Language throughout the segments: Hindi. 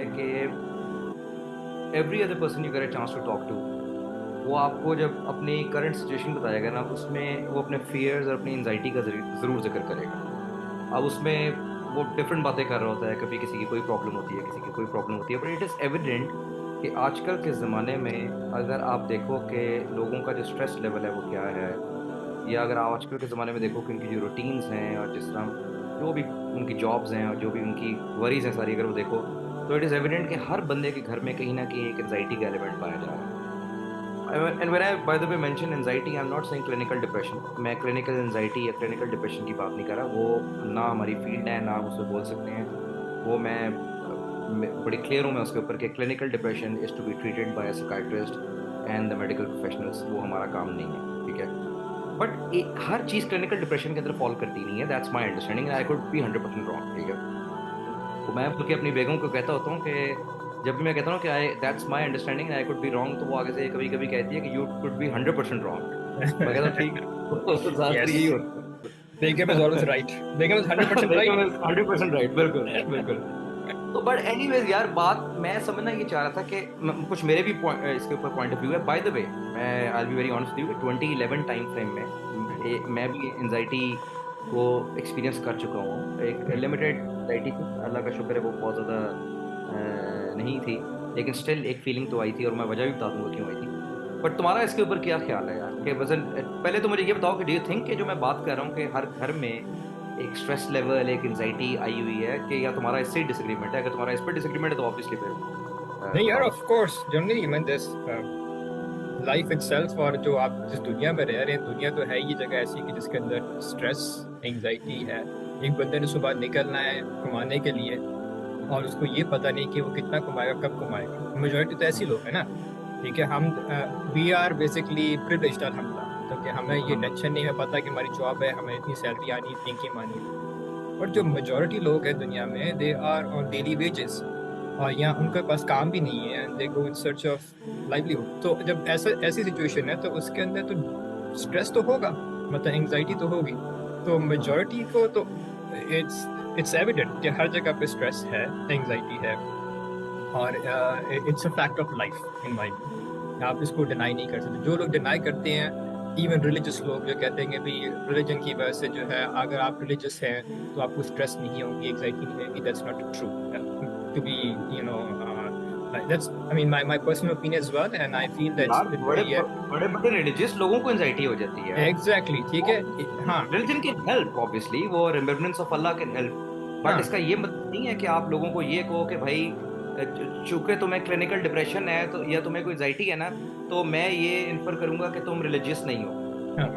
है कि every other person you get a chance to talk to, वो आपको जब अपनी करंट सिचुएशन बताएगा ना, उसमें वो अपने फियर्स और अपनी एंजाइटी का ज़रूर जिक्र करेगा। अब उसमें वो डिफरेंट बातें कर रहा होता है, कभी किसी की कोई प्रॉब्लम होती है, किसी की कोई प्रॉब्लम होती है, बट इट इज़ एविडेंट कि आजकल के ज़माने में अगर आप देखो कि लोगों का जो स्ट्रेस लेवल है वो क्या है, या अगर आप आजकल के ज़माने में देखो कि उनकी जो रूटीन्स हैं और जिस तरह जो भी उनकी जॉब्स हैं और जो भी उनकी वरीज हैं सारी, अगर वो देखो तो इट इज़ एविडेंट कि हर बंदे के घर में कहीं ना कहीं एक एंजाइटी का एलिमेंट पाया जा रहा है। And when I bye the way mention anxiety, I am not saying clinical depression. मैं क्लिनिकल एंजाइटी या क्लिनिकल डिप्रेशन की बात नहीं कर रहा, वो ना हमारी फील्ड है, ना हम उसको बोल सकते हैं। वो मैं बड़ी क्लियर हूँ मैं उसके ऊपर कि clinical depression is to be treated by a psychiatrist and the medical professionals, वो हमारा काम नहीं है, ठीक है। बट हर चीज़ क्लिनिकल डिप्रेशन के अंदर फॉल करती नहीं है, that's my understanding, I could be 100% wrong, ठीक है। तो मैं बल्कि अपनी बेगम को कहता होता हूँ कि जब भी मैं कहता हूँ कि I that's my understanding I could be wrong, तो वो आगे से कभी कभी कहती है कि यू कुड बी 100% रॉन्ग। मैं कहता हूँ ठीक है, तो ज्यादातर Yes. यही होता Begum is always right. Begum is है। 100% right. बेगम इज 100% राइट, बिल्कुल बिल्कुल। तो बट एनीवेज यार, बात मैं समझना ये चाह रहा था कि कुछ मेरे भी इसके ऊपर पॉइंट ऑफ व्यू है। बाय द वे, मैं I be very honest with you, 2011 time frame में मैं भी एंजाइटी को एक्सपीरियंस कर चुका हूँ। एक लिमिटेड एंजाइटी थी, अल्लाह का शुक्र है वो बहुत ज़्यादा नहीं थी, लेकिन स्टिल एक फीलिंग तो आई थी, और मैं वजह भी बता दूंगा क्यों आई थी। बट तुम्हारा इसके ऊपर क्या ख्याल है यार कि वजन, पहले तो मुझे ये बताओ कि डू यू थिंक कि जो मैं बात कर रहा हूँ कि हर घर में एक स्ट्रेस लेवल, एक एंजाइटी आई हुई है, कि या तुम्हारा इससे डिसएग्रीमेंट है? अगर तुम्हारा इस पर डिसएग्रीमेंट है तो ऑब्वियसली फिर नहीं यार, बता ऑफ दो। कोर्स जनरली मैं दिस लाइफ इटसेल्फ, और जो आप जिस दुनिया में रह रहे हैं, दुनिया तो है ये जगह ऐसी कि जिसके अंदर स्ट्रेस, एंजाइटी है। एक बंदे ने सुबह निकलना है कमाने के लिए, और उसको ये पता नहीं कि वो कितना कमाएगा, कब कमाएगा। मेजोरिटी तो ऐसी हम्म, लोग है ना। ठीक है, हम वी आर बेसिकली प्रिविलेज्ड अल्हम्दुलिल्लाह, तो कि हमें ये टेंशन अल्हम्दुलिल्लाह। नहीं है, पता कि हमारी जॉब है, हमें इतनी सैलरी आनी है, इतनी इनकम आनी है। और जो हम्म, मेजोरिटी लोग हैं दुनिया में, they are on daily wages, और यहाँ उनके पास काम भी नहीं है, and they go in search of livelihood. तो जब ऐसा ऐसी सिचुएशन है, तो उसके अंदर तो स्ट्रेस तो होगा, मतलब एंजाइटी तो होगी। तो हम्म, मेजोरिटी को तो इट्स इट्स एविडेंट कि हर जगह पे स्ट्रेस है, एंजाइटी है, और it's a fact of life in my view. आप इसको डिनाई नहीं कर सकते। जो लोग डिनाई करते हैं, इवन रिलीजियस लोग जो कहते हैं कि भाई रिलीजन की वजह से जो है, अगर आप रिलीजियस हैं तो आपको स्ट्रेस नहीं होगी, एग्जाइटी नहीं होगी, that's not true. To be you know that's I mean my personal opinion as well, and I feel that यार बड़े yeah, बड़े बड़े रिलीजियस लोगों को एंजाइटी हो जाती है यार। exactly, ठीक है। हाँ, रिलीजन कैन हेल्प ऑब्वियसली, वो remembrance of Allah can help, but हाँ, इसका ये मतलब नहीं है कि आप लोगों को ये कहो कि भाई चूंकि तुम्हें क्लिनिकल डिप्रेशन है तो, या तुम्हें कोई एंजाइटी है ना, तो मैं ये इन्फर करूंगा कि तुम रिलीजियस नहीं हो, हाँ,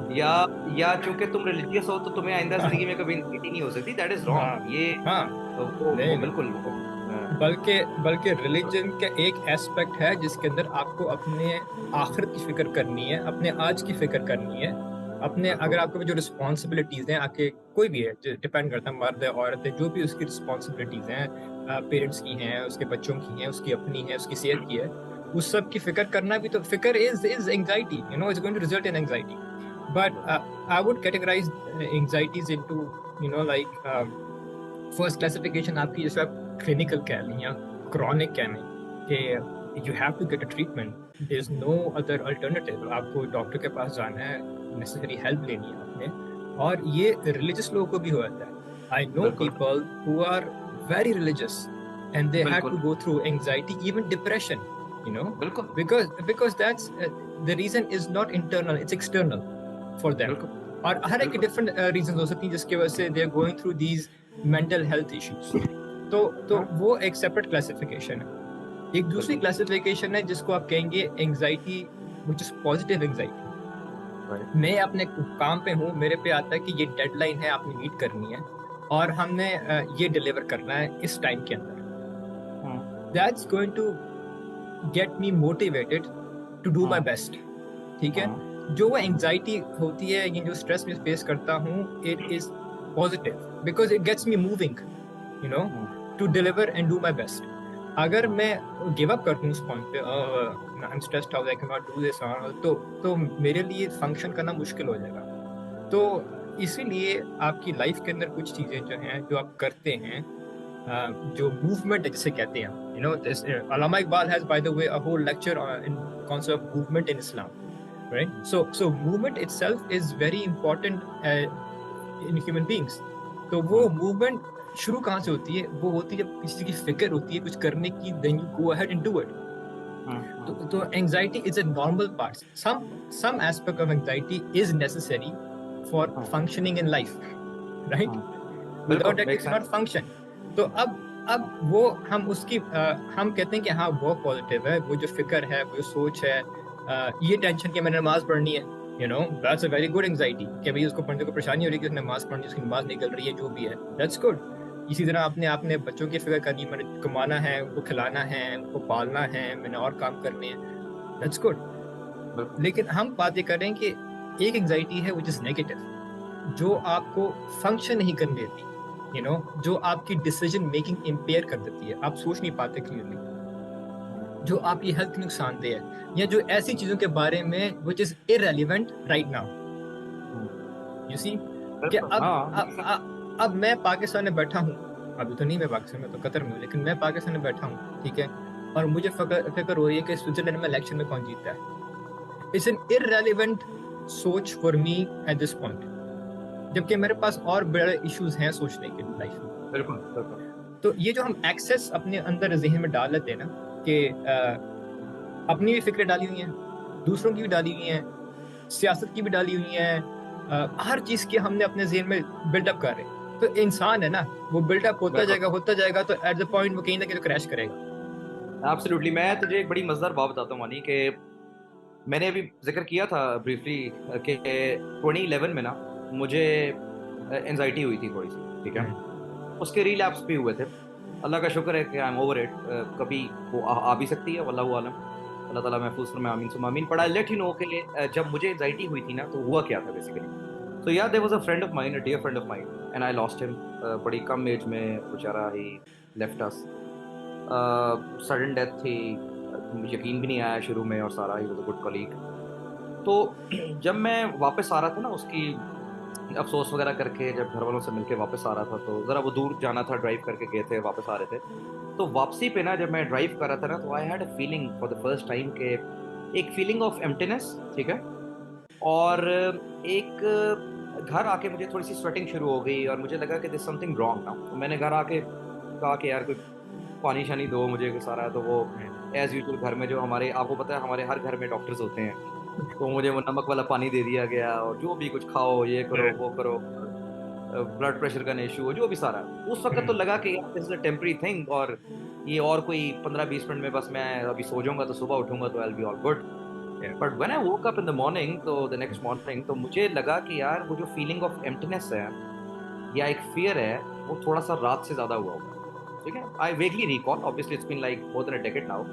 या चूंकि तुम रिलीजियस हो तो तुम्हें आइंदा जिंदगी में कभी एंजाइटी नहीं हो सकती। दैट इज हाँ, रॉन्ग ये। हाँ। वो नहीं, बिल्कुल नहीं, वो, बल्कि बल्कि रिलीजन का एक एस्पेक्ट है जिसके अंदर आपको अपने आखिरत की फिक्र करनी है, अपने आज की फिक्र करनी है। अपने, अगर बिल्कुल आपको भी जो रिस्पॉन्सिबिलिटीज हैं, आके कोई भी है, डिपेंड करता है, मर्द है, औरत है, जो भी उसकी रिस्पॉन्सिबिलिटीज हैं, पेरेंट्स की हैं, उसके बच्चों की हैं, उसकी अपनी है, उसकी सेहत की है, उस सब की फिक्र करना भी तो फिक्र is anxiety, is going to result in anxiety. But I would categorise anxieties into, like, first classification आपकी, जैसे आप क्लिनिकल कह लें या क्रॉनिक कह लें, कि you have to get a treatment, there is no other alternative, आपको डॉक्टर के पास जाना है, नेसेसरी हेल्प लेनी है आपने। और ये रिलीजियस लोगों को भी हो जाता है। आई नो बिल्कुल people who are very religious, and they had to बिल्कुल go through anxiety, even depression, you know बिल्कुल because that's the reason is not internal, it's external for them. बिल्कुल और हर एक बिल्कुल। डिफरेंट रीजन हो सकती हैं जिसकी वजह से they are going through these mental health issues. तो हाँ वो एक सेपरेट क्लासिफिकेशन है। एक दूसरी बिल्कुल क्लासिफिकेशन है जिसको आप कहेंगे anxiety, which is positive anxiety. Right. मैं अपने काम पे हूँ, मेरे पे आता है कि ये डेडलाइन है, आपने मीट करनी है, और हमने ये डिलीवर करना है इस टाइम के अंदर। Hmm, that's going to get me motivated to do my hmm, best. ठीक है। हम्म, जो वो एंजाइटी होती है, ये जो स्ट्रेस मैं फेस करता हूँ, it is positive because it gets me moving, you know hmm, to deliver and do my best. अगर हम्म, मैं गिव अप कर दूं उस पॉइंट पे, I am stressed out, I can not do this, तो मेरे लिए फंक्शन करना मुश्किल हो जाएगा। तो इसीलिए आपकी लाइफ के अंदर कुछ चीजें जो हैं, जो आप करते हैं, जो मूवमेंट है जिसे कहते हैं, you know, Allama Iqbal has by the way a whole lecture in concept of movement in Islam, right? So movement itself is very important in human beings. तो वो मूवमेंट शुरू कहाँ से होती है? वो होती है जब किसी की फिक्र होती है कुछ करने की, then you go ahead and do it. तो anxiety is a normal part, some aspect of anxiety is necessary for functioning in life, right? बिल्कुल Without that you make cannot sense. function. तो अब वो हम उसकी हम कहते हैं कि हाँ वो पॉजिटिव है, वो जो फिक्र है, वो जो सोच है, ये टेंशन कि मैंने नमाज पढ़नी है, you know, that's a very good anxiety कि भाई उसको पढ़ने को परेशानी हो रही है कि उसने नमाज पढ़नी है, उसकी नमाज निकल रही है, जो भी है, दैट्स गुड। इसी तरह आपने आपने बच्चों की फिक्र करनी, मैंने कमाना है, उनको खिलाना है, उनको पालना है, मैंने और काम करने हैं, दैट्स गुड। बिल्कुल। लेकिन हम बात ये कर रहे हैं कि एक एंजाइटी है विच इज नेगेटिव, जो आपको फंक्शन नहीं करने देती, यू नो, जो आपकी डिसीजन मेकिंग इम्पेयर कर देती है, आप सोच नहीं पाते क्लियरली, जो आपकी हेल्थ के नुकसानदेह है, या जो ऐसी चीजों के बारे में which is irrelevant right now, you see. कि बिल्कुल हाँ make sense। अब मैं पाकिस्तान में बैठा हूँ, अभी तो नहीं मैं पाकिस्तान में, तो कतर में हूँ, लेकिन मैं पाकिस्तान में बैठा हूँ, ठीक है, और मुझे फिक्र हो रही है कि स्विट्जरलैंड में इलेक्शन में कौन जीतता है। इट्स एन इररेलेवेंट सोच for me at this point, जबकि मेरे पास और बड़े इश्यूज हैं सोचने के लाइफ में। बिल्कुल बिल्कुल। तो ये जो हम एक्सेस अपने अंदर जहन में डाल लेते हैं ना, कि अपनी भी फिक्रें डाली हुई हैं, दूसरों की भी डाली हुई हैं, सियासत की भी डाली हुई हैं, हर चीज की हमने अपने जहन में बिल्डअप कर रहे हैं। तो इंसान है ना, वो बिल्डअप बिल्कुल होता जाएगा, तो एट द पॉइंट वो कहीं ना कहीं क्रैश करेगा। एब्सोल्युटली। मैं तुझे एक बड़ी मजेदार बात बताता हूँ मानी, कि मैंने अभी जिक्र किया था ब्रीफली कि 2011 में ना मुझे एनजाइटी हुई थी थोड़ी सी, ठीक है। उसके रिलैप्स भी हुए थे। अल्लाह का शुक्र है कि आई एम ओवर इट। कभी वो आ भी सकती है, वल्लाहु आलम, अल्लाह ताला महफूज फरमाए, आमीन सुम्मा आमीन। But I let you know कि जब मुझे एंजाइटी हुई थी ना तो हुआ क्या था बेसिकली। तो यार there was a friend of mine, a dear friend of mine, and I lost him बड़ी कम एज में, बेचारा he left us. Sudden death थी, यकीन भी नहीं आया शुरू में, और सारा he was a good colleague. तो जब मैं वापस आ रहा था ना उसकी अफसोस वगैरह करके, जब घर वालों से मिलके वापस आ रहा था, तो ज़रा वो दूर जाना था, ड्राइव करके गए थे, वापस आ रहे थे। तो वापसी पे ना जब मैं ड्राइव कर रहा था ना, तो I had a feeling for the first time के, एक फीलिंग ऑफ एम्प्टीनेस, ठीक है। और एक घर आके मुझे थोड़ी सी स्वेटिंग शुरू हो गई, और मुझे लगा कि दिस समथिंग रॉन्ग ना। तो मैंने घर आके कहा कि यार कोई पानी शानी दो मुझे, कुछ सारा। तो वो एज यूजुअल घर में जो हमारे, आपको पता है हमारे हर घर में डॉक्टर्स होते हैं, तो मुझे वो नमक वाला पानी दे दिया गया, और जो भी कुछ खाओ, ये करो वो करो, ब्लड प्रेशर का इशू हो, जो भी सारा। उस वक्त तो लगा कि यार this is a temporary thing, और ये और कोई 15-20 मिनट में बस, मैं अभी सो जाऊंगा तो सुबह उठूंगा तो I will be all good. But when I woke up in the morning, तो द नेक्स्ट मॉर्निंग, तो मुझे लगा कि यार वो जो फीलिंग ऑफ एम्प्टीनेस है या एक फियर है, वो थोड़ा सा रात से ज्यादा हुआ होगा, ठीक है। I vaguely recall, obviously it's been like more than a decade now,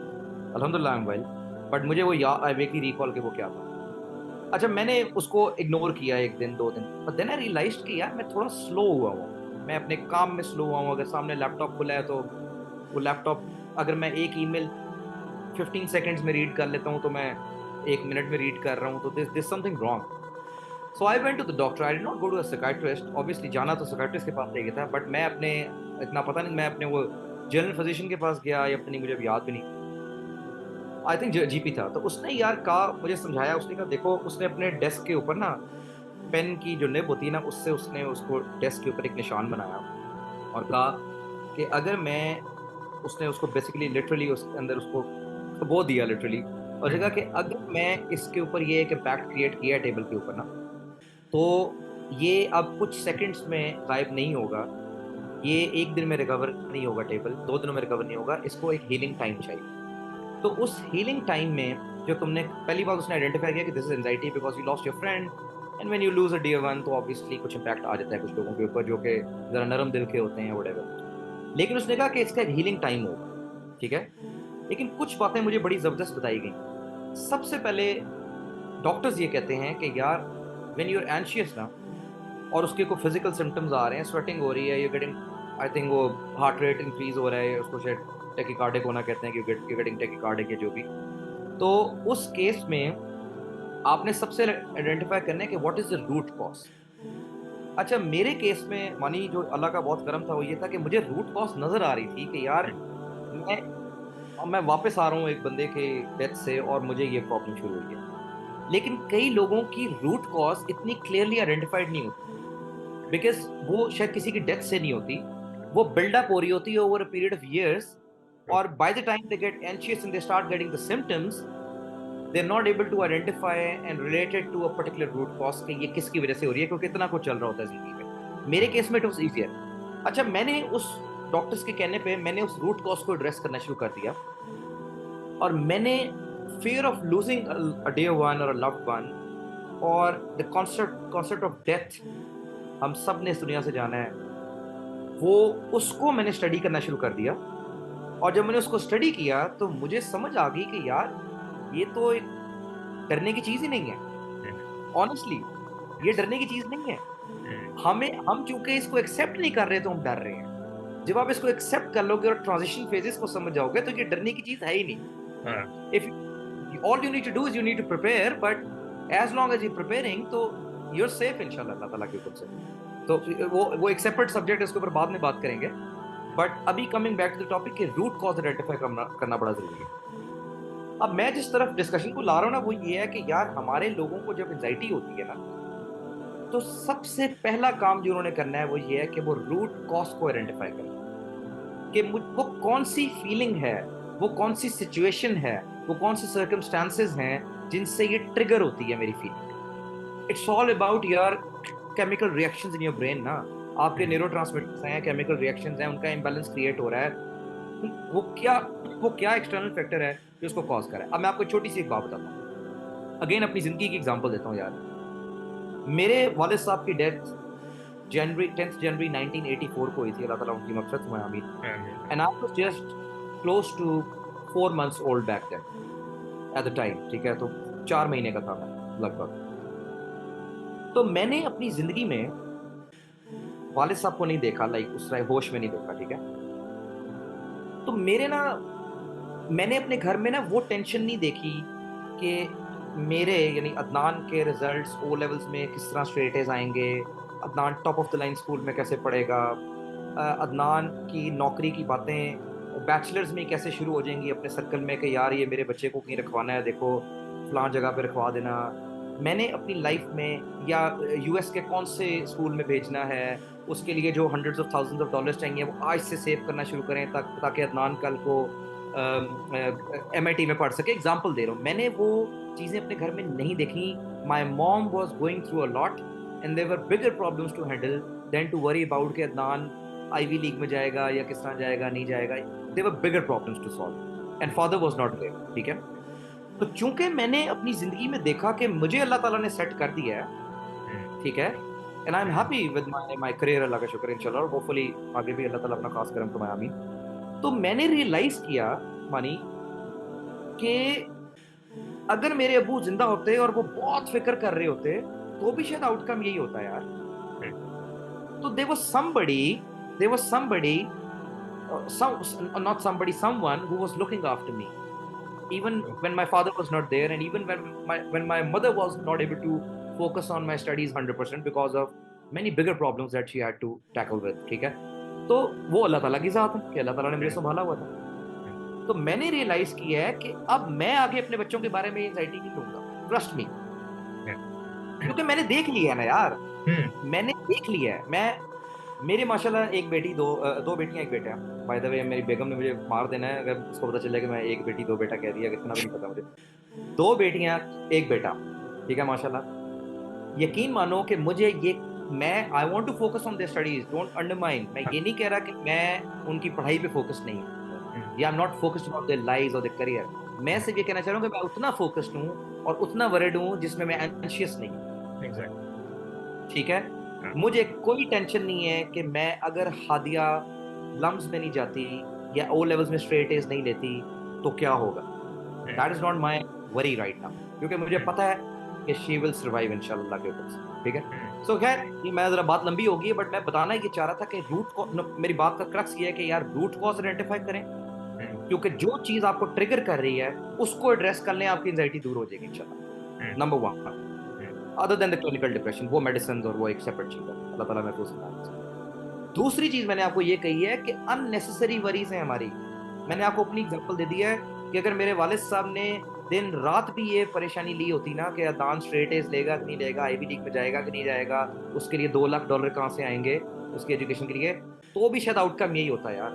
अल्हम्दुलिल्लाह आई एम वेल। बट मुझे वो याद, आई वेगली रिकॉल कि वो क्या था। अच्छा, मैंने उसको इग्नोर किया एक दिन, 2 दिन, बट देन आई रियलाइज्ड कि यार मैं थोड़ा स्लो हुआ हूँ, मैं अपने काम में स्लो हुआ हूँ। अगर सामने लैपटॉप खुला है तो वो लैपटॉप, अगर मैं एक ईमेल 15 सेकंड्स में रीड कर लेता हूँ, तो मैं 1 मिनट में रीड कर रहा हूँ, तो this this something wrong. So I went to the doctor, I did not go to a psychiatrist. Obviously जाना तो साइकियाट्रिस्ट के पास चाहिए था, बट मैं अपने, इतना पता नहीं, मैं अपने वो जनरल फिजिशियन के पास गया या अपनी, मुझे अब याद भी नहीं, आई थिंक जीपी था। तो उसने यार कहा, मुझे समझाया, उसने कहा देखो, उसने अपने डेस्क के ऊपर ना पेन की जो निब होती है ना, उससे उसने उसको डेस्क के ऊपर एक निशान बनाया, और कहा कि अगर मैं, उसने उसको बेसिकली लिटरली उसके अंदर उसको वो दिया लिटरली, और जगह कि अगर मैं इसके ऊपर ये एक इम्पैक्ट क्रिएट किया है टेबल के ऊपर ना, तो ये अब कुछ सेकंड्स में गायब नहीं होगा, ये एक दिन में रिकवर नहीं होगा, टेबल 2 दिनों में रिकवर नहीं होगा, इसको एक हीलिंग टाइम चाहिए। तो उस हीलिंग टाइम में जो तुमने पहली बार उसने आइडेंटिफाई किया कि this is anxiety because you lost your friend, and when you lose a dear one, तो ऑब्वियसली कुछ इंपैक्ट आ जाता है कुछ लोगों के ऊपर जो कि जरा नरम दिल के होते हैं, वटेवर। लेकिन उसने कहा कि इसका एक हीलिंग टाइम होगा, ठीक है। लेकिन कुछ बातें मुझे बड़ी जबरदस्त बताई गई। सबसे पहले डॉक्टर्स ये कहते हैं कि यार व्हेन यू आर एंशियस ना, और उसके कोई फिजिकल सिम्टम्स आ रहे हैं, स्वेटिंग हो रही है, यू गेटिंग, आई थिंक वो हार्ट रेट इंक्रीज हो रहा है, उसको शायद टेकिकार्डिक होना कहते हैं, कि यू गेटिंग टेकिकार्डिक या जो भी। तो उस केस में आपने सबसे आइडेंटिफाई करना है कि what is the root cause. अच्छा, मेरे केस में मानी जो अल्लाह का बहुत करम था वो ये था कि मुझे रूट कॉज नजर आ रही थी कि यार मैं मैं वापस आ रहा हूँ एक बंदे के डेथ से और मुझे ये प्रॉब्लम शुरू हुई है। लेकिन कई लोगों की रूट कॉज इतनी क्लियरली आइडेंटिफाइड नहीं होती, बिकॉज वो शायद किसी की डेथ से नहीं होती, वो बिल्डअप हो रही होती है over a period of years. और by the time they get anxious and they start getting the symptoms, they are not able to identify and related to a particular root cause कि ये किसकी वजह से हो रही है, क्योंकि इतना कुछ चल रहा होता है जिंदगी में। मेरे केस में इट वाज इजियर। अच्छा, मैंने उस डॉक्टर्स के कहने पे मैंने उस रूट कॉज को एड्रेस करना शुरू कर दिया, और मैंने fear of losing a dear one और अ लव्ड वन और the concept concept of death, हम सब ने इस दुनिया से जाना है, वो उसको मैंने स्टडी करना शुरू कर दिया। और जब मैंने उसको स्टडी किया तो मुझे समझ आ गई कि यार ये तो एक डरने की चीज ही नहीं है। ऑनेस्टली, ये डरने की चीज नहीं है। हम चूंकि इसको एक्सेप्ट नहीं कर रहे तो हम डर रहे हैं। जब आप इसको एक्सेप्ट कर लोगे और ट्रांजिशन फेजेस को समझ जाओगे तो ये डरने की चीज है ही नहीं। If all you need to do is you need to prepare, but as long as you preparing तो यू आर सेफ इंशाल्लाह अल्लाह ताला के हुक्म से। तो वो एक सेपरेट सब्जेक्ट है, उसके ऊपर बाद में बात करेंगे। बट अभी coming back to the topic के रूट कॉज आइडेंटिफाई करना बड़ा जरूरी है। अब मैं जिस तरफ डिस्कशन को ला रहा हूँ ना वो ये है कि यार हमारे लोगों को जब एंजाइटी होती है ना, तो सबसे पहला काम जो उन्होंने करना है वो ये है कि वो रूट कॉज को आइडेंटिफाई करें कि वो कौन सी फीलिंग है, वो कौन सी सिचुएशन है, वो कौन से सर्कमस्टांसेस हैं जिनसे ये ट्रिगर होती है मेरी feeling. It's all about your chemical reactions in your brain ना। आपके न्यूरोट्रांसमीटर्स हैं, केमिकल रिएक्शंस हैं, उनका इम्बैलेंस क्रिएट हो रहा है। वो क्या वो क्या एक्सटर्नल फैक्टर है जो उसको कॉज कर रहा है। अब मैं आपको छोटी सी एक बात बताता हूँ, अगेन अपनी जिंदगी की एग्जांपल देता हूँ यार। मेरे वालिद साहब की डेथ जनवरी 10 जनवरी 1984 को हुई थी, अल्लाह ताला उनकी मग़फ़िरत फरमाए, आमीन। And I was just close to 4 months old back then at the time, ठीक है, तो 4 महीने का था मैं लगभग। तो मैंने अपनी जिंदगी में वालिद साहब को नहीं देखा, लाइक उस तरह होश में नहीं देखा, ठीक है। तो मैंने अपने घर में ना वो टेंशन नहीं देखी कि मेरे यानी अदनान के रिजल्ट्स ओ लेवल्स में किस तरह स्ट्रेट एज आएंगे, Adnan top of the line school में कैसे पढ़ेगा, अदनान की नौकरी की बातें बैचलर्स में कैसे शुरू हो जाएंगी अपने सर्कल में कि यार ये मेरे बच्चे को कहीं रखवाना है, देखो फलां जगह पे रखवा देना। मैंने अपनी लाइफ में या यूएस के कौन से स्कूल में भेजना है, उसके लिए जो hundreds of thousands of dollars चाहिए वो आज से सेव करना शुरू करें ताकि अदनान कल को एमआईटी में पढ़ सके। एग्जाम्पल दे रहा हूँ, मैंने वो चीज़ें अपने घर में नहीं देखी। My mom was going through a lot and there were bigger problems to handle then to worry about कि अदनान आईवी लीग में जाएगा या किस तरह जाएगा नहीं जाएगा। There were bigger problems to solve and father was not there, ठीक है। तो चूंकि मैंने अपनी जिंदगी में देखा कि मुझे अल्लाह ताला ने सेट कर दिया है, ठीक है, and I am happy with my career, अल्लाह का शुक्र इंशाल्लाह, और होपफुली आगे भी अल्लाह ताला अपना खास करम फरमाए, आमीन। तो मैंने रियलाइज किया मानी कि अगर मेरे अबू जिंदा होते और वो बहुत फिक्र कर रहे होते तो भी शायद आउटकम यही होता यार। तो there was somebody someone who was looking after me even when my father was not there, and even when my mother was not able to focus on my studies 100% because of many bigger problems that she had to tackle with, ठीक है। तो वो अल्लाह ताला की जात है कि अल्लाह ताला ने मुझे संभाला हुआ था। तो मैंने रियलाइज किया है कि अब मैं आगे अपने बच्चों के बारे में एंजाइटी नहीं लूंगा, ट्रस्ट मी, क्योंकि मैंने देख लिया है ना यार, मैंने देख लिया है। मेरे माशाल्लाह एक बेटी दो बेटियां एक बेटा है। बाय द वे मेरी बेगम ने मुझे मार देना है अगर उसको पता चले कि मैं एक बेटी दो बेटा कह दिया, कितना भी नहीं पता मुझे। 2 बेटियां एक बेटा, ठीक है माशाल्लाह। यकीन मानो कि मुझे ये मैं I want to focus on their studies, don't undermine. मैं ये नहीं कह रहा कि मैं उनकी पढ़ाई पे फोकस नहीं हूँ या I am not focused on their lives और देयर करियर। मैं सिर्फ ये कहना चाह रहा हूँ कि मैं उतना फोकस्ड हूँ और उतना वरीड हूँ जिसमें मैं एंशियस नहीं हूँ, ठीक है। मुझे कोई टेंशन नहीं है कि मैं अगर हादिया लम्स में नहीं जाती या ओ लेवल्स में स्ट्रेट एज नहीं लेती तो क्या होगा। That is not my worry right now, क्योंकि मुझे पता है कि शी विल सर्वाइव इंशाल्लाह के ऊपर, ठीक है। सो खैर ये मैं जरा बात लंबी होगी, बट मैं बताना ये चाह रहा था कि मेरी बात का क्रक्स ये है कि यार रूट कॉज आइडेंटिफाई करें, क्योंकि जो चीज आपको ट्रिगर कर रही है उसको एड्रेस कर लें, आपकी एंजाइटी दूर हो जाएगी इंशाल्लाह। Number 1। Other than the clinical depression, वो मेडिसिन और वो एक सेपरेट चीज है, अल्लाह ताला महफूज रखे। दूसरी चीज मैंने आपको ये कही है कि अननेसेसरी वरीज हैं हमारी। मैंने आपको अपनी एग्जांपल दे दिया है कि अगर मेरे वालिद साहब ने दिन रात भी ये परेशानी ली होती ना कि अदान स्ट्रेट एज लेगा कि नहीं लेगा, आईवी लीग में जाएगा कि नहीं जाएगा, उसके लिए $2 लाख कहाँ से आएंगे उसकी एजुकेशन के लिए, तो भी शायद आउटकम यही होता है यार।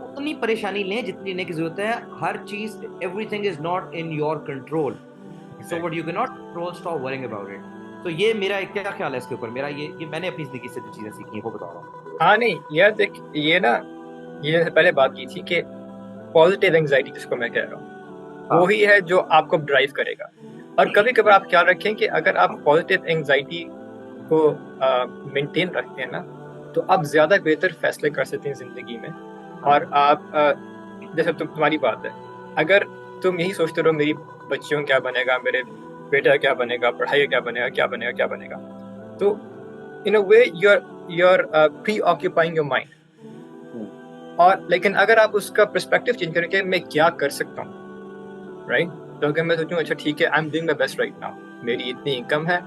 उतनी परेशानी लें जितनी लेने की जरूरत है। हर चीज, everything is not in your control, so what you can not control, stop worrying about it. तो ये मेरा एक क्या ख्याल है इसके ऊपर, मेरा ये मैंने अपनी जिंदगी से जो चीजें सीखी हैं वो बता रहा हूँ। हाँ नहीं यार देख, ये ना, ये पहले बात की थी कि पॉजिटिव एंजाइटी जिसको मैं कह रहा हूँ वो ही है जो आपको ड्राइव करेगा। और कभी कभार आप ख्याल रखें कि अगर आप पॉजिटिव एंजाइटी को मेंटेन रखते हैं ना, तो आप ज्यादा बेहतर फैसले कर सकते हैं जिंदगी में। और आप जैसे तुम्हारी बात है, अगर तुम यही सोचते रहो मेरी बच्चियों क्या बनेगा, मेरे बेटा क्या बनेगा, पढ़ाई क्या बनेगा, क्या बनेगा, क्या बनेगा, तो in a way you are preoccupying your mind. और लेकिन अगर आप उसका पर्सपेक्टिव चेंज करें कि मैं क्या कर सकता हूँ, राइट, तो अगर मैं सोचूं अच्छा ठीक है, I am doing my best right now, मेरी इतनी इनकम है,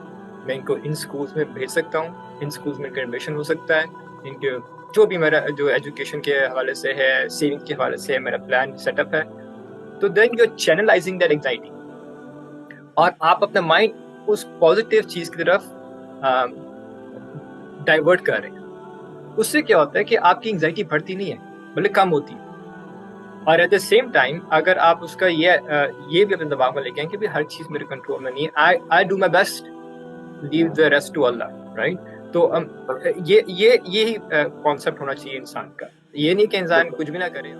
मैं इनको इन स्कूल्स में भेज सकता हूँ, इन स्कूल्स में एडमिशन हो सकता है, इनके जो भी मेरा जो एजुकेशन के हवाले से है, सेविंग के हवाले से मेरा प्लान सेटअप है, तो then you are channelising that anxiety और आप अपना माइंड उस पॉजिटिव चीज की तरफ डाइवर्ट कर रहे हैं। उससे क्या होता है कि आपकी एंजाइटी बढ़ती नहीं है बल्कि कम होती है। और एट द सेम टाइम अगर आप उसका ये भी अपने दिमाग में लेके आए कि भी हर चीज मेरे कंट्रोल में नहीं है, I do my best, leave the rest to Allah, right. तो ये यही कॉन्सेप्ट होना चाहिए इंसान का। ये नहीं कि इंसान कुछ भी ना करे।